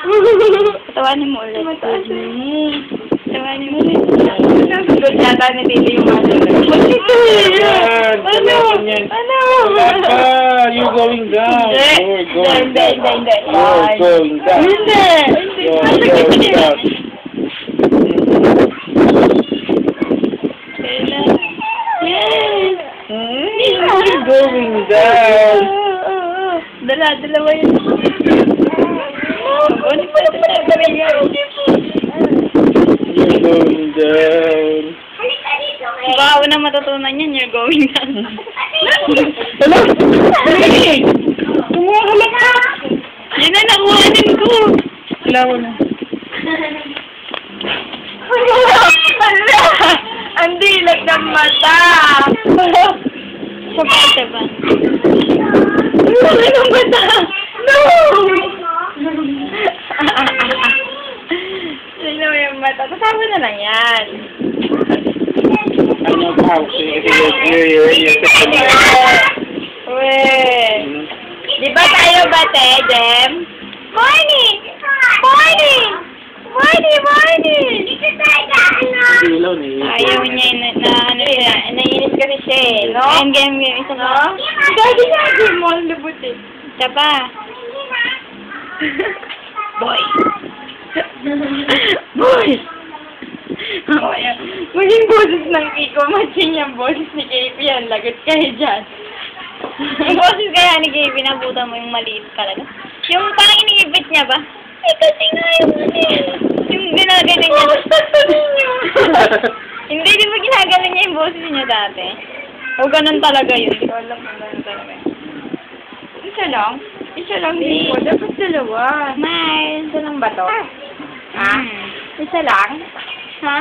Tawanin mo ulit. Mataas eh. Tawanin mo ulit. Nasagot yata ni Tito yung ano. Magkito Yan! Ano? Ano? Papa, you're going down. You're going down. Hindi. You're going down. Hindi. You're going down. Yes. You're going down. Dalawa yun. Ano pa na pinagawin niya? You're going down. Baka una matutunan yan, you're going down. Hello? Hey! Kumuha ka! Yun na, nakuhanin ko. Kailangan na. Ang dilag ng mata. Sa parte ba? Ano ng mata? No! Sino yung mata? Kasama na lang yan. Ano pa? Weh. Di ba tayo bate, Jem? Morning! Morning! Morning! Ilaw na yun. Ayaw niya na ano siya. Naiinis kasi siya eh, no? Game. Isa pa. Dati nga, Jem mo, ang lubot eh. Isa pa. Boy! Boy! Maging boses ng Kiko, matching yung boses ni KP yan. Lagot kayo dyan. Yung boses kaya ni Gaby, nabutan mo yung maliit talaga. Yung parang inigipit niya ba? Eh, kasi nga yung yung ginagalan niya. Hindi, di ba ginagalan niya yung boses niya dati? O ganun talaga yun. Hindi ko alam kung ganun talaga yun. Isa lang? Isa lang din po. Dapat dalawa. Smile. Isa lang ba to? Ha? Isa lang? Ha?